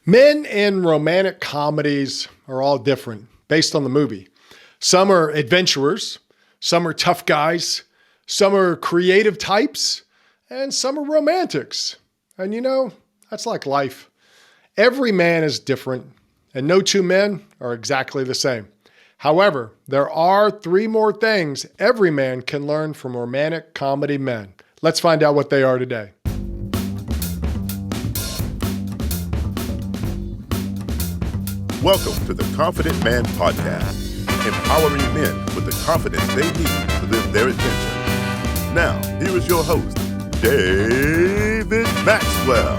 Men in romantic comedies are all different based on the movie. Some are adventurers, some are tough guys, some are creative types, and some are romantics. And that's like life. Every man is different, and no two men are exactly the same. However, there are three more things every man can learn from romantic comedy men. Let's find out what they are today. Welcome to the Confident Man Podcast, empowering men with the confidence they need to live their adventure. Now, here is your host, David Maxwell.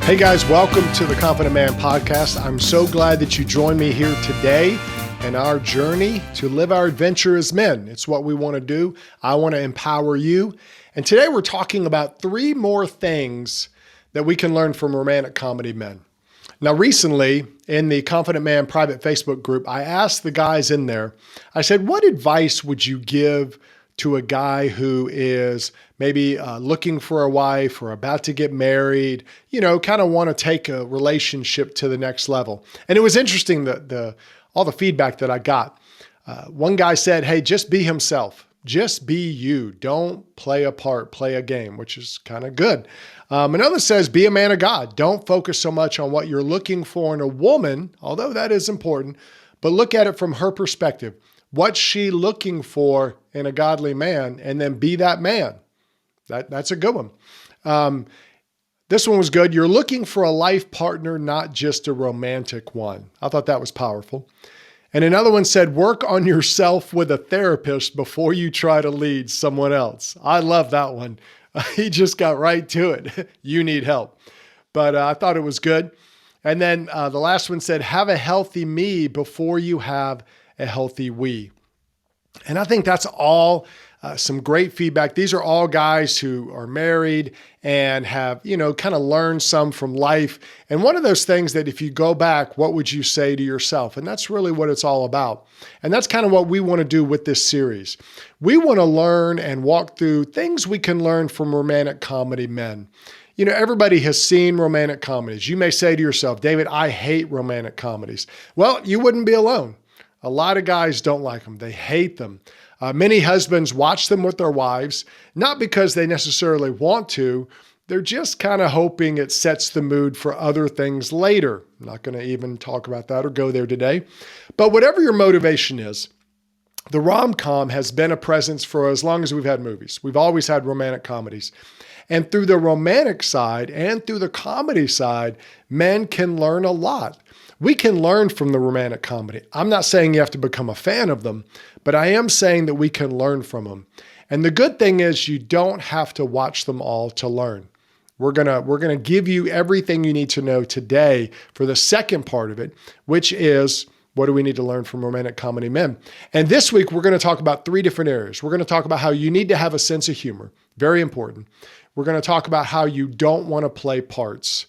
Hey guys, welcome to the Confident Man Podcast. I'm so glad that you joined me here today in our journey to live our adventure as men. It's what we want to do. I want to empower you. And today we're talking about three more things that we can learn from romantic comedy men. Now, recently in the Confident Man private Facebook group, I asked the guys in there, I said, what advice would you give to a guy who is maybe looking for a wife or about to get married, kind of want to take a relationship to the next level? And it was interesting that all the feedback that I got. One guy said, hey, just be himself. Just be you. Don't play a part, play a game, which is kind of good. Another says, be a man of God. Don't focus so much on what you're looking for in a woman, although that is important, but look at it from her perspective. What's she looking for in a godly man? And then be that man. That's a good one. This one was good. You're looking for a life partner, not just a romantic one. I thought that was powerful. And another one said, work on yourself with a therapist before you try to lead someone else. I love that one. He just got right to it. You need help. But I thought it was good. And then the last one said, have a healthy me before you have a healthy we. And I think that's all some great feedback. These are all guys who are married and have, kind of learned some from life. And one of those things that if you go back, what would you say to yourself? And that's really what it's all about. And that's kind of what we want to do with this series. We want to learn and walk through things we can learn from romantic comedy men. Everybody has seen romantic comedies. You may say to yourself, David, I hate romantic comedies. Well, you wouldn't be alone. A lot of guys don't like them. They hate them. Many husbands watch them with their wives, not because they necessarily want to. They're just kind of hoping it sets the mood for other things later. I'm not going to even talk about that or go there today. But whatever your motivation is, the rom-com has been a presence for as long as we've had movies. We've always had romantic comedies. And through the romantic side and through the comedy side, men can learn a lot. We can learn from the romantic comedy. I'm not saying you have to become a fan of them, but I am saying that we can learn from them. And the good thing is you don't have to watch them all to learn. We're gonna give you everything you need to know today for the second part of it, which is what do we need to learn from romantic comedy men? And this week, we're going to talk about three different areas. We're going to talk about how you need to have a sense of humor. Very important. We're going to talk about how you don't want to play parts.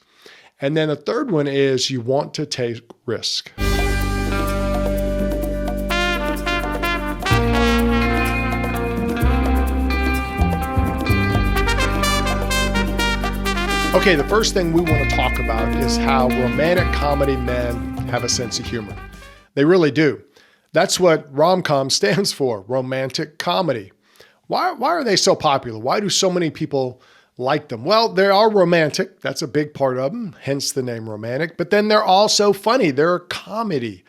And then the third one is you want to take risk. Okay, the first thing we want to talk about is how romantic comedy men have a sense of humor. They really do. That's what rom-com stands for, romantic comedy. Why are they so popular? Why do so many people like them? Well, they are romantic. That's a big part of them, hence the name romantic. But then they're also funny. They're a comedy.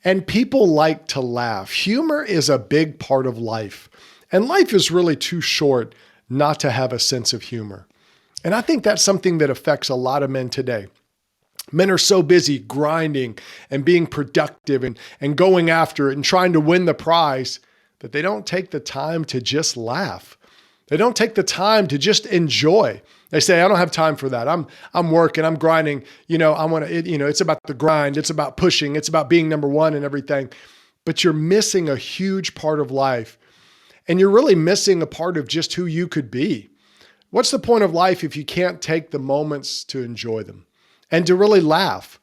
And people like to laugh. Humor is a big part of life. And life is really too short not to have a sense of humor. And I think that's something that affects a lot of men today. Men are so busy grinding and being productive and going after it and trying to win the prize that they don't take the time to just laugh. They don't take the time to just enjoy. They say, I don't have time for that. I'm working, I'm grinding. I want to, it's about the grind. It's about pushing. It's about being number one and everything. But you're missing a huge part of life. And you're really missing a part of just who you could be. What's the point of life if you can't take the moments to enjoy them and to really laugh?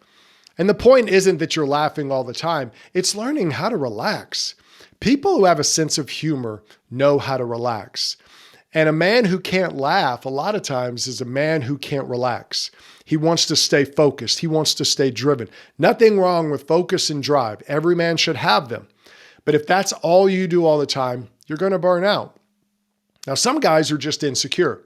And the point isn't that you're laughing all the time. It's learning how to relax. People who have a sense of humor know how to relax. And a man who can't laugh a lot of times is a man who can't relax. He wants to stay focused. He wants to stay driven. Nothing wrong with focus and drive. Every man should have them. But if that's all you do all the time, you're going to burn out. Now, some guys are just insecure.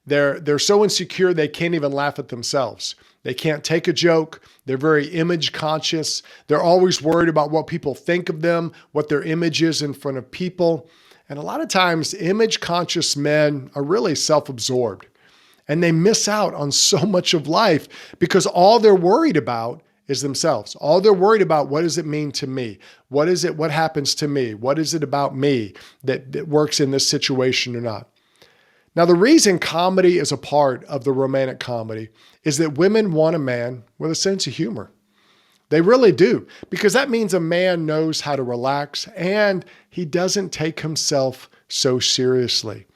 They're so insecure they can't even laugh at themselves. They can't take a joke. They're very image conscious. They're always worried about what people think of them, what their image is in front of people. And a lot of times, image conscious men are really self-absorbed. And they miss out on so much of life because all they're worried about is themselves. All they're worried about, what does it mean to me? What is it? What happens to me? What is it about me that works in this situation or not? Now, the reason comedy is a part of the romantic comedy is that women want a man with a sense of humor. They really do, because that means a man knows how to relax and he doesn't take himself so seriously.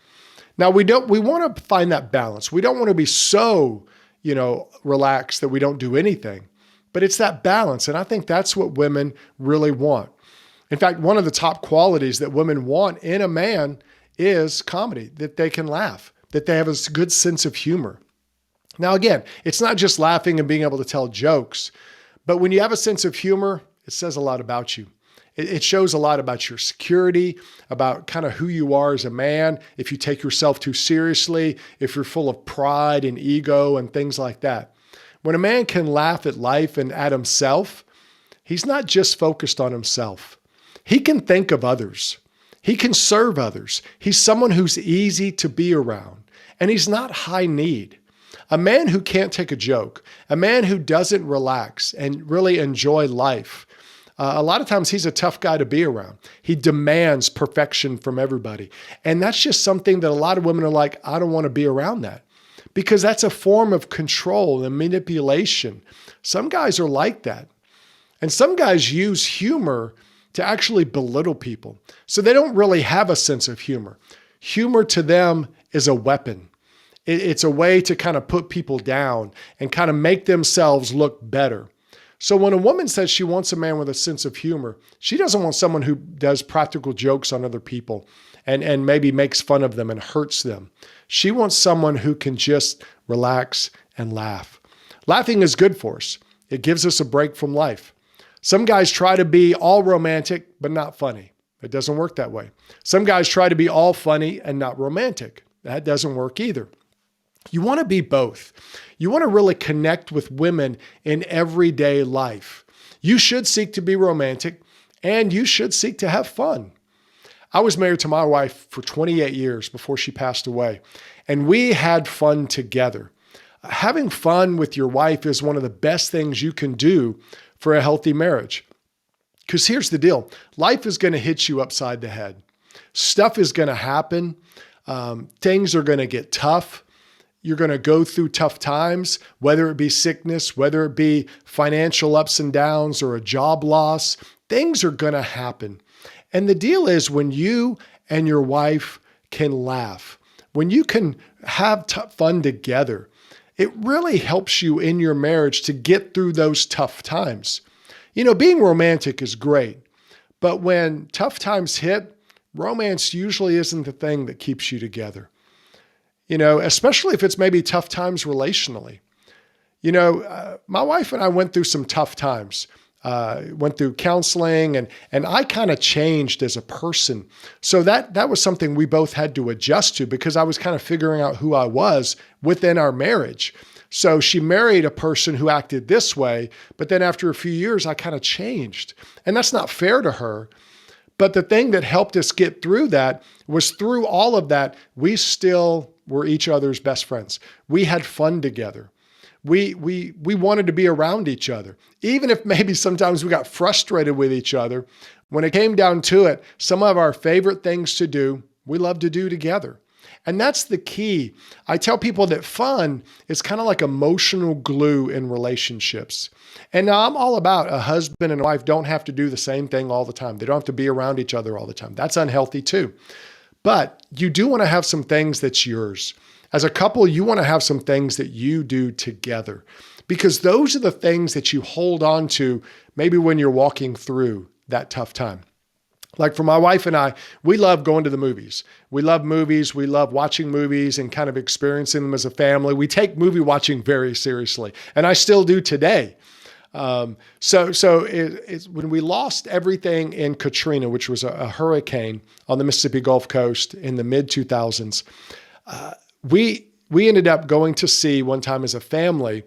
Now, we want to find that balance. We don't want to be so, relaxed that we don't do anything, but it's that balance. And I think that's what women really want. In fact, one of the top qualities that women want in a man is comedy, that they can laugh, that they have a good sense of humor. Now, again, it's not just laughing and being able to tell jokes, but when you have a sense of humor, it says a lot about you. It shows a lot about your security, about kind of who you are as a man, if you take yourself too seriously, if you're full of pride and ego and things like that. When a man can laugh at life and at himself, he's not just focused on himself. He can think of others. He can serve others. He's someone who's easy to be around, and he's not high need. A man who can't take a joke, a man who doesn't relax and really enjoy life, a lot of times he's a tough guy to be around. He demands perfection from everybody. And that's just something that a lot of women are like, I don't want to be around that, because that's a form of control and manipulation. Some guys are like that. And some guys use humor to actually belittle people. So they don't really have a sense of humor. Humor to them is a weapon. It's a way to kind of put people down and kind of make themselves look better. So when a woman says she wants a man with a sense of humor, she doesn't want someone who does practical jokes on other people and maybe makes fun of them and hurts them. She wants someone who can just relax and laugh. Laughing is good for us. It gives us a break from life. Some guys try to be all romantic, but not funny. It doesn't work that way. Some guys try to be all funny and not romantic. That doesn't work either. You want to be both. You want to really connect with women in everyday life. You should seek to be romantic, and you should seek to have fun. I was married to my wife for 28 years before she passed away, and we had fun together. Having fun with your wife is one of the best things you can do for a healthy marriage. Because here's the deal. Life is going to hit you upside the head. Stuff is going to happen. Things are going to get tough. You're going to go through tough times, whether it be sickness, whether it be financial ups and downs or a job loss. Things are going to happen. And the deal is, when you and your wife can laugh, when you can have fun together, it really helps you in your marriage to get through those tough times. Being romantic is great, but when tough times hit, romance usually isn't the thing that keeps you together. Especially if it's maybe tough times relationally. My wife and I went through some tough times. Went through counseling and I kind of changed as a person. So that was something we both had to adjust to, because I was kind of figuring out who I was within our marriage. So she married a person who acted this way, but then after a few years, I kind of changed. And that's not fair to her. But the thing that helped us get through that was, through all of that, we still were each other's best friends. We had fun together. We wanted to be around each other. Even if maybe sometimes we got frustrated with each other, when it came down to it, some of our favorite things to do, we love to do together. And that's the key. I tell people that fun is kind of like emotional glue in relationships. And now I'm all about a husband and a wife don't have to do the same thing all the time. They don't have to be around each other all the time. That's unhealthy too. But you do want to have some things that's yours. As a couple, you want to have some things that you do together, because those are the things that you hold on to maybe when you're walking through that tough time. Like for my wife and I, we love going to the movies. We love movies. We love watching movies and kind of experiencing them as a family. We take movie watching very seriously, and I still do today. It's when we lost everything in Katrina, which was a hurricane on the Mississippi Gulf Coast in the mid 2000s, we ended up going to see one time as a family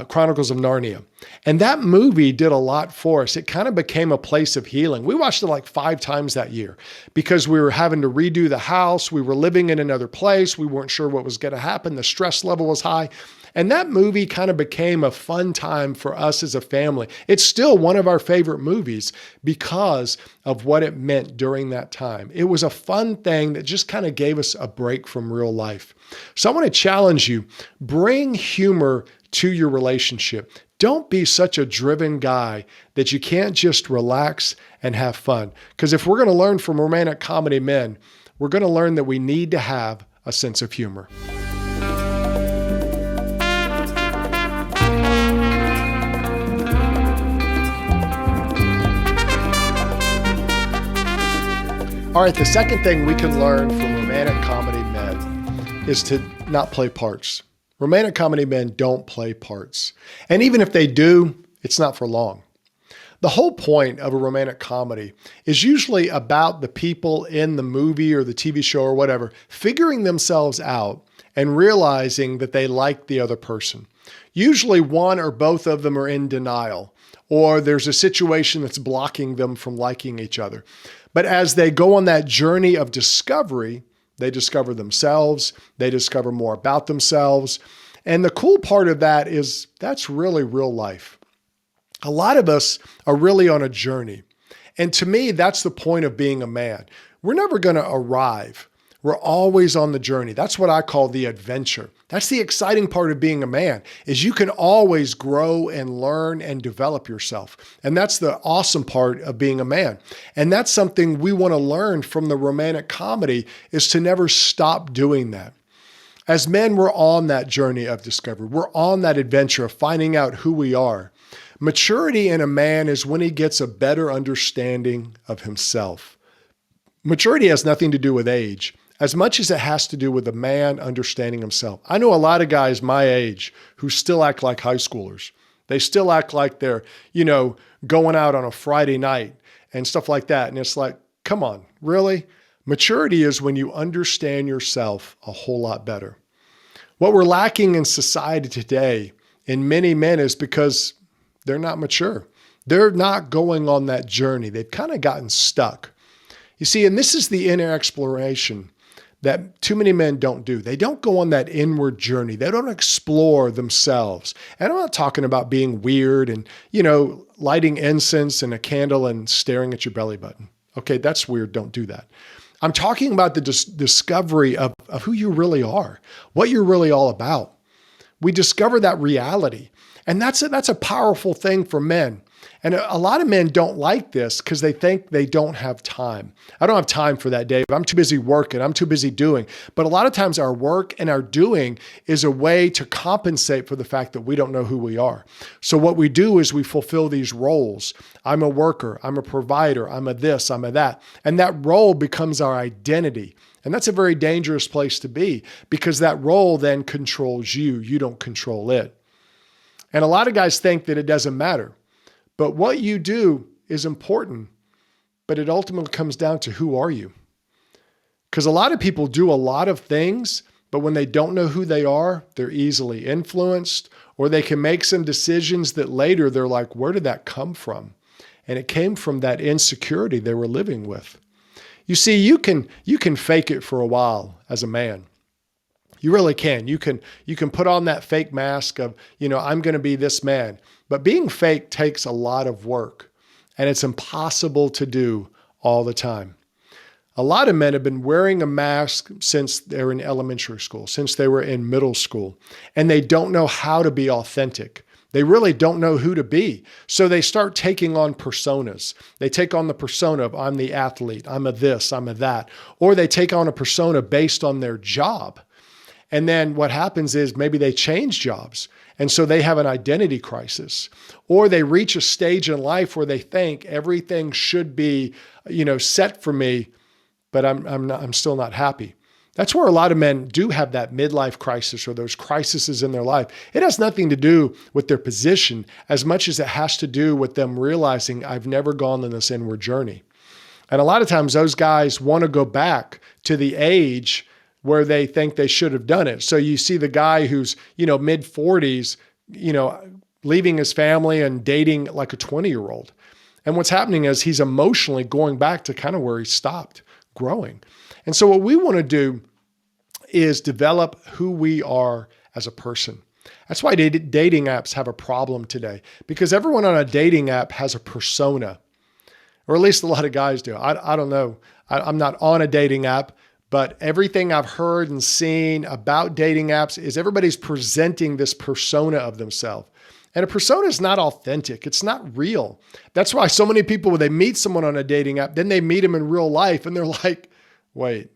Chronicles of Narnia. And that movie did a lot for us. It kind of became a place of healing. We watched it like 5 times that year because we were having to redo the house. We were living in another place. We weren't sure what was going to happen. The stress level was high. And that movie kind of became a fun time for us as a family. It's still one of our favorite movies because of what it meant during that time. It was a fun thing that just kind of gave us a break from real life. So I want to challenge you, bring humor to your relationship. Don't be such a driven guy that you can't just relax and have fun. Because if we're going to learn from romantic comedy men, we're going to learn that we need to have a sense of humor. All right, the second thing we can learn from romantic comedy men is to not play parts. Romantic comedy men don't play parts. And even if they do, it's not for long. The whole point of a romantic comedy is usually about the people in the movie or the TV show or whatever figuring themselves out and realizing that they like the other person. Usually one or both of them are in denial, or there's a situation that's blocking them from liking each other. But as they go on that journey of discovery, they discover themselves, they discover more about themselves. And the cool part of that is that's really real life. A lot of us are really on a journey. And to me, that's the point of being a man. We're never going to arrive. We're always on the journey. That's what I call the adventure. That's the exciting part of being a man, is you can always grow and learn and develop yourself. And that's the awesome part of being a man. And that's something we want to learn from the romantic comedy, is to never stop doing that. As men, we're on that journey of discovery. We're on that adventure of finding out who we are. Maturity in a man is when he gets a better understanding of himself. Maturity has nothing to do with age, as much as it has to do with a man understanding himself. I know a lot of guys my age who still act like high schoolers. They still act like they're, going out on a Friday night and stuff like that. And it's like, come on, really? Maturity is when you understand yourself a whole lot better. What we're lacking in society today in many men is because they're not mature. They're not going on that journey. They've kind of gotten stuck. You see, and this is the inner exploration that too many men don't do. They don't go on that inward journey. They don't explore themselves. And I'm not talking about being weird and, lighting incense and a candle and staring at your belly button. Okay, that's weird. Don't do that. I'm talking about the discovery of who you really are, what you're really all about. We discover that reality. And that's a powerful thing for men. And a lot of men don't like this because they think they don't have time. I don't have time for that, Dave. I'm too busy working. I'm too busy doing. But a lot of times our work and our doing is a way to compensate for the fact that we don't know who we are. So what we do is we fulfill these roles. I'm a worker. I'm a provider. I'm a this. I'm a that. And that role becomes our identity. And that's a very dangerous place to be because that role then controls you. You don't control it. And a lot of guys think that it doesn't matter. But what you do is important, but it ultimately comes down to who are you? Because a lot of people do a lot of things, but when they don't know who they are, they're easily influenced, or they can make some decisions that later they're like, where did that come from? And it came from that insecurity they were living with. You see, you can fake it for a while as a man. You really can. You can put on that fake mask of, I'm going to be this man. But being fake takes a lot of work, and it's impossible to do all the time. A lot of men have been wearing a mask since they were in elementary school, since they were in middle school, and they don't know how to be authentic. They really don't know who to be. So they start taking on personas. They take on the persona of I'm the athlete, I'm a this, I'm a that, or they take on a persona based on their job. And then what happens is maybe they change jobs. And so they have an identity crisis, or they reach a stage in life where they think everything should be, set for me, but I'm still not happy. That's where a lot of men do have that midlife crisis or those crises in their life. It has nothing to do with their position as much as it has to do with them realizing I've never gone on this inward journey. And a lot of times those guys want to go back to the age where they think they should have done it. So you see the guy who's, mid 40s, leaving his family and dating like a 20-year-old. And what's happening is he's emotionally going back to kind of where he stopped growing. And so what we want to do is develop who we are as a person. That's why dating apps have a problem today, because everyone on a dating app has a persona, or at least a lot of guys do. I don't know. I'm not on a dating app. But everything I've heard and seen about dating apps is everybody's presenting this persona of themselves. And a persona is not authentic. It's not real. That's why so many people, when they meet someone on a dating app, then they meet them in real life and they're like, wait,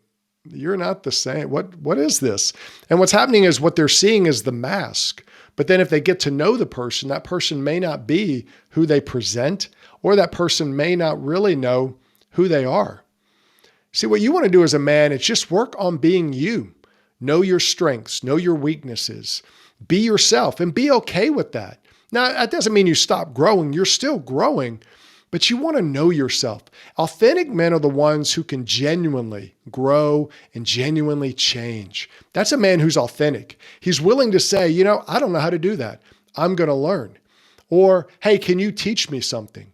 you're not the same. What is this? And what's happening is what they're seeing is the mask. But then if they get to know the person, that person may not be who they present, or that person may not really know who they are. See, what you want to do as a man is just work on being you. Know your strengths, know your weaknesses, be yourself, and be okay with that. Now, that doesn't mean you stop growing. You're still growing, but you want to know yourself. Authentic men are the ones who can genuinely grow and genuinely change. That's a man who's authentic. He's willing to say, I don't know how to do that. I'm going to learn. Or, hey, can you teach me something?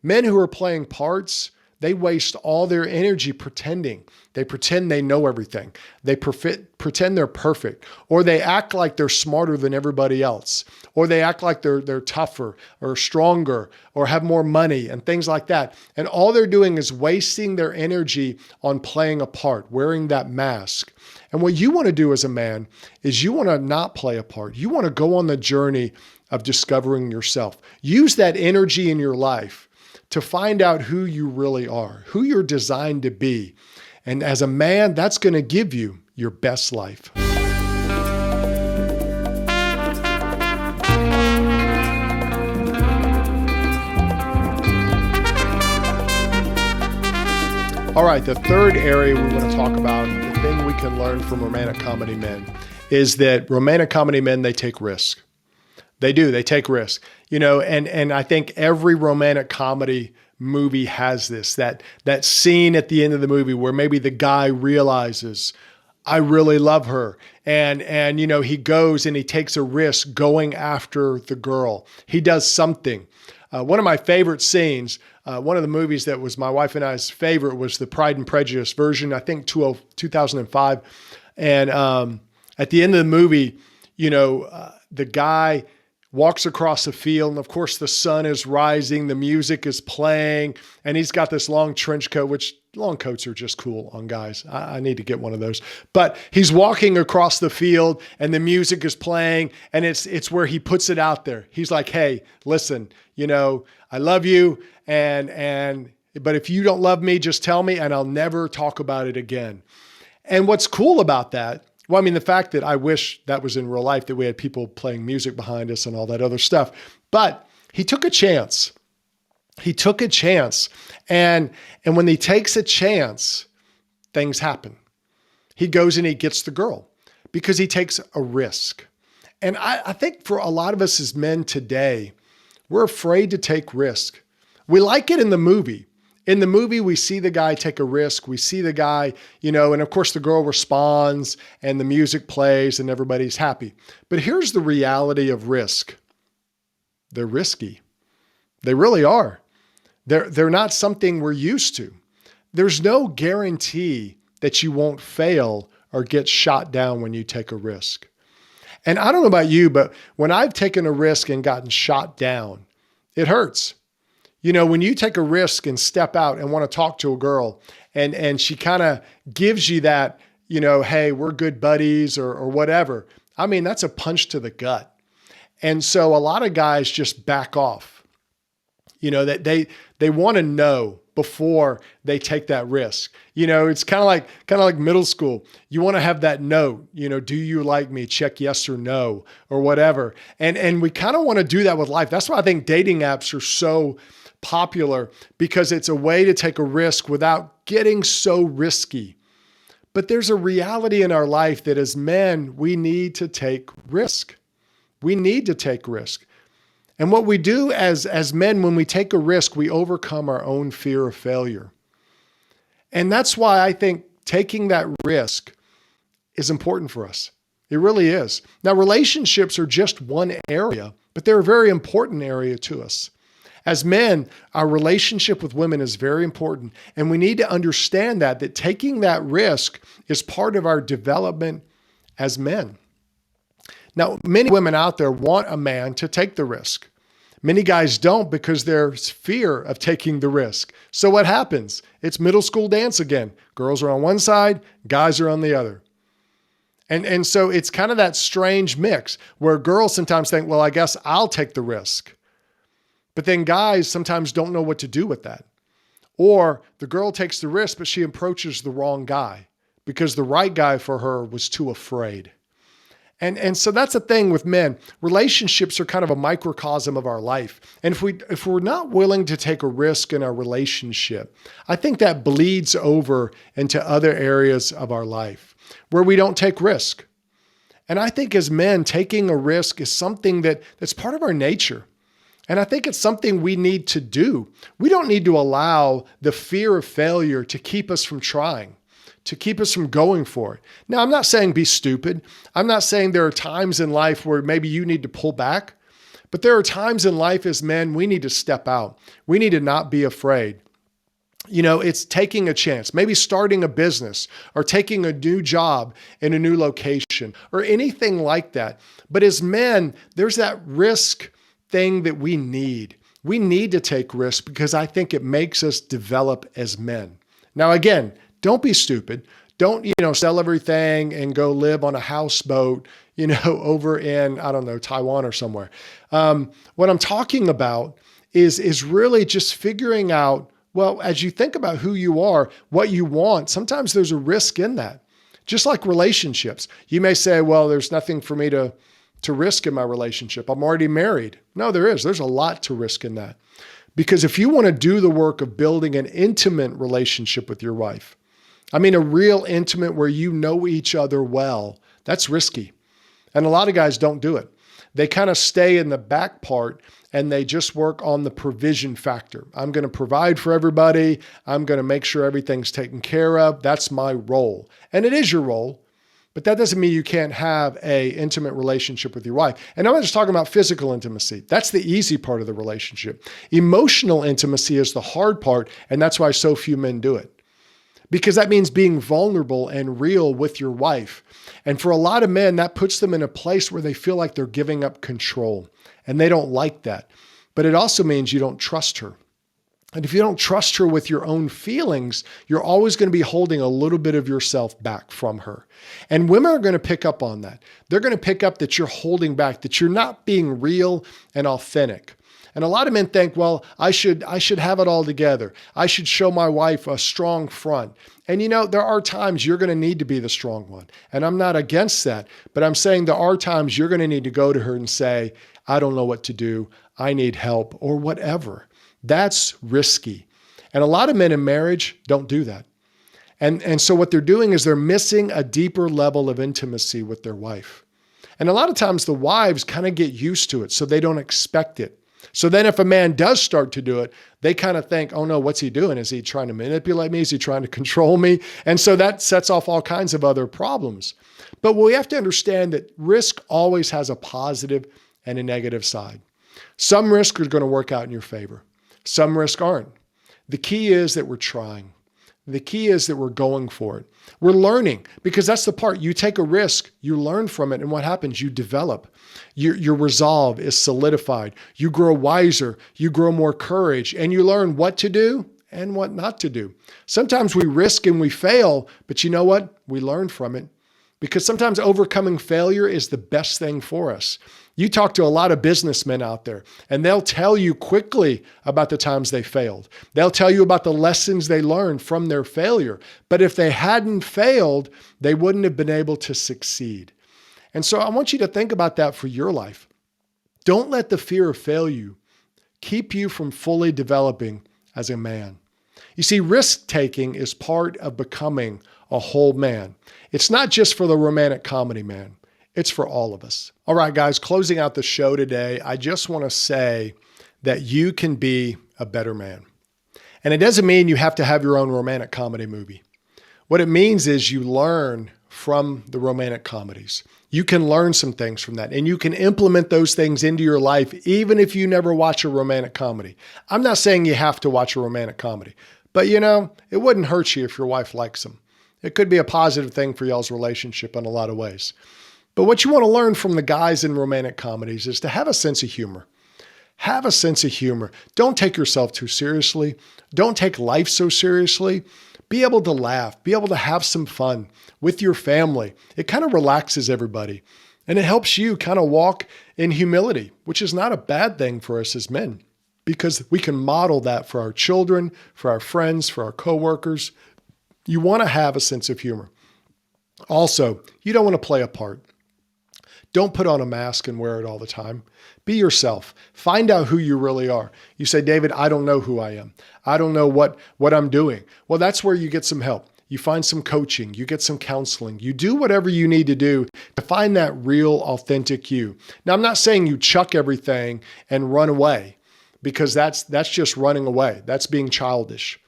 Men who are playing parts, they waste all their energy pretending. They pretend they know everything. They pretend they're perfect, or they act like they're smarter than everybody else, or they act like they're tougher or stronger or have more money and things like that. And all they're doing is wasting their energy on playing a part, wearing that mask. And what you want to do as a man is you want to not play a part. You want to go on the journey of discovering yourself. Use that energy in your life to find out who you really are, who you're designed to be. And as a man, that's going to give you your best life. All right, the third area we want to talk about, the thing we can learn from romantic comedy men, is that romantic comedy men, they take risk. They do. They take risks, and I think every romantic comedy movie has this, that scene at the end of the movie where maybe the guy realizes, I really love her. And he goes and he takes a risk going after the girl. He does something. One of my favorite scenes, one of the movies that was my wife and I's favorite was the Pride and Prejudice version, I think 2005. And at the end of the movie, the guy walks across the field, and of course the sun is rising, the music is playing, and he's got this long trench coat, which long coats are just cool on guys. I need to get one of those. But he's walking across the field, and the music is playing, and it's where he puts it out there. He's like, hey, listen, I love you, but if you don't love me, just tell me, and I'll never talk about it again. And what's cool about that, well, the fact that I wish that was in real life, that we had people playing music behind us and all that other stuff. But he took a chance. He took a chance. And when he takes a chance, things happen. He goes and he gets the girl because he takes a risk. And I think for a lot of us as men today, we're afraid to take risk. We like it in the movie. In the movie, we see the guy take a risk. We see the guy, and of course the girl responds and the music plays and everybody's happy. But here's the reality of risk. They're risky. They really are. They're not something we're used to. There's no guarantee that you won't fail or get shot down when you take a risk. And I don't know about you, but when I've taken a risk and gotten shot down, it hurts. When you take a risk and step out and want to talk to a girl and she kind of gives you that, hey, we're good buddies or whatever. That's a punch to the gut. And so a lot of guys just back off, that they want to know before they take that risk. It's kind of like middle school. You want to have that note, do you like me? Check yes or no or whatever. And we kind of want to do that with life. That's why I think dating apps are so popular, because it's a way to take a risk without getting so risky. But there's a reality in our life that as men, we need to take risk. We need to take risk. And what we do as men, when we take a risk, we overcome our own fear of failure. And that's why I think taking that risk is important for us. It really is. Now, relationships are just one area, but they're a very important area to us. As men, our relationship with women is very important. And we need to understand that taking that risk is part of our development as men. Now, many women out there want a man to take the risk. Many guys don't, because there's fear of taking the risk. So what happens? It's middle school dance again. Girls are on one side, guys are on the other. And so it's kind of that strange mix where girls sometimes think, well, I guess I'll take the risk. But then guys sometimes don't know what to do with that. Or the girl takes the risk, but she approaches the wrong guy because the right guy for her was too afraid. And so that's the thing with men. Relationships are kind of a microcosm of our life. And if we're not willing to take a risk in our relationship, I think that bleeds over into other areas of our life where we don't take risk. And I think as men, taking a risk is something that's part of our nature. And I think it's something we need to do. We don't need to allow the fear of failure to keep us from trying, to keep us from going for it. Now, I'm not saying be stupid. I'm not saying there are times in life where maybe you need to pull back, but there are times in life as men, we need to step out. We need to not be afraid. It's taking a chance, maybe starting a business or taking a new job in a new location or anything like that. But as men, there's that risk thing that we need. We need to take risks because I think it makes us develop as men. Now, again, don't be stupid. Don't, sell everything and go live on a houseboat, over in, I don't know, Taiwan or somewhere. What I'm talking about is really just figuring out, well, as you think about who you are, what you want, sometimes there's a risk in that. Just like relationships. You may say, well, there's nothing for me to risk in my relationship. I'm already married. No, there is. There's a lot to risk in that. Because if you want to do the work of building an intimate relationship with your wife, a real intimate where you know each other well, that's risky. And a lot of guys don't do it. They kind of stay in the back part and they just work on the provision factor. I'm going to provide for everybody. I'm going to make sure everything's taken care of. That's my role. And it is your role. But that doesn't mean you can't have an intimate relationship with your wife. And I'm not just talking about physical intimacy. That's the easy part of the relationship. Emotional intimacy is the hard part, and that's why so few men do it. Because that means being vulnerable and real with your wife. And for a lot of men, that puts them in a place where they feel like they're giving up control, and they don't like that. But it also means you don't trust her. And if you don't trust her with your own feelings, you're always going to be holding a little bit of yourself back from her. And women are going to pick up on that. They're going to pick up that you're holding back, that you're not being real and authentic. And a lot of men think, well, I should have it all together. I should show my wife a strong front. And there are times you're going to need to be the strong one. And I'm not against that, but I'm saying there are times you're going to need to go to her and say, I don't know what to do. I need help or whatever. That's risky. And a lot of men in marriage don't do that. And so what they're doing is they're missing a deeper level of intimacy with their wife. And a lot of times the wives kind of get used to it, so they don't expect it. So then if a man does start to do it, they kind of think, oh no, what's he doing? Is he trying to manipulate me? Is he trying to control me? And so that sets off all kinds of other problems. But we have to understand that risk always has a positive and a negative side. Some risks are going to work out in your favor. Some risks aren't. The key is that we're trying. The key is that we're going for it. We're learning, because that's the part. You take a risk, you learn from it, and what happens? You develop. Your resolve is solidified. You grow wiser. You grow more courage, and you learn what to do and what not to do. Sometimes we risk and we fail, but you know what? We learn from it, because sometimes overcoming failure is the best thing for us. You talk to a lot of businessmen out there, and they'll tell you quickly about the times they failed. They'll tell you about the lessons they learned from their failure. But if they hadn't failed, they wouldn't have been able to succeed. And so I want you to think about that for your life. Don't let the fear of failure keep you from fully developing as a man. You see, risk-taking is part of becoming a whole man. It's not just for the romantic comedy man. It's for all of us. All right, guys, closing out the show today, I just want to say that you can be a better man. And it doesn't mean you have to have your own romantic comedy movie. What it means is you learn from the romantic comedies. You can learn some things from that, and you can implement those things into your life, even if you never watch a romantic comedy. I'm not saying you have to watch a romantic comedy, but it wouldn't hurt you if your wife likes them. It could be a positive thing for y'all's relationship in a lot of ways. But what you want to learn from the guys in romantic comedies is to have a sense of humor. Have a sense of humor. Don't take yourself too seriously. Don't take life so seriously. Be able to laugh. Be able to have some fun with your family. It kind of relaxes everybody. And it helps you kind of walk in humility, which is not a bad thing for us as men, because we can model that for our children, for our friends, for our coworkers. You want to have a sense of humor. Also, you don't want to play a part. Don't put on a mask and wear it all the time. Be yourself. Find out who you really are. You say, David, I don't know who I am. I don't know what I'm doing. Well, that's where you get some help. You find some coaching. You get some counseling. You do whatever you need to do to find that real, authentic you. Now, I'm not saying you chuck everything and run away, because that's just running away. That's being childish.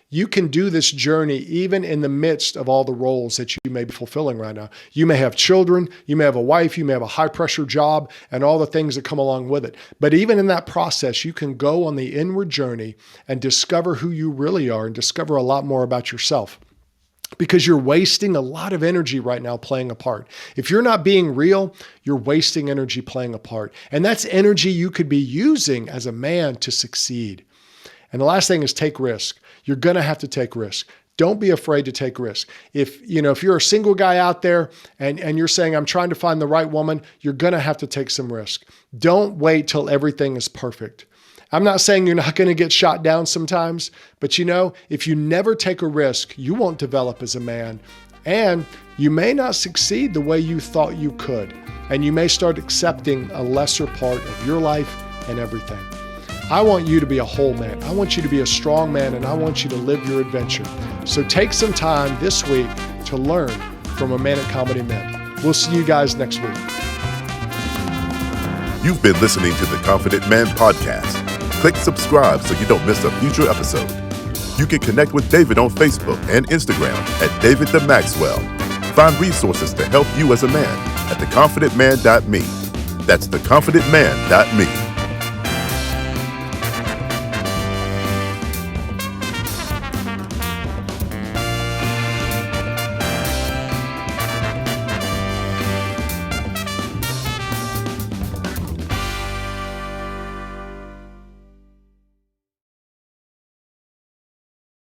You can do this journey even in the midst of all the roles that you may be fulfilling right now. You may have children, you may have a wife, you may have a high pressure job, and all the things that come along with it. But even in that process, you can go on the inward journey and discover who you really are and discover a lot more about yourself. Because you're wasting a lot of energy right now playing a part. If you're not being real, you're wasting energy playing a part. And that's energy you could be using as a man to succeed. And the last thing is take risk. You're going to have to take risk. Don't be afraid to take risk. If you're a single guy out there and you're saying, I'm trying to find the right woman, you're going to have to take some risk. Don't wait till everything is perfect. I'm not saying you're not going to get shot down sometimes, but if you never take a risk, you won't develop as a man, and you may not succeed the way you thought you could, and you may start accepting a lesser part of your life and everything. I want you to be a whole man. I want you to be a strong man, and I want you to live your adventure. So take some time this week to learn from romantic comedy men. We'll see you guys next week. You've been listening to the Confident Man Podcast. Click subscribe so you don't miss a future episode. You can connect with David on Facebook and Instagram at David the Maxwell. Find resources to help you as a man at theconfidentman.me. That's theconfidentman.me.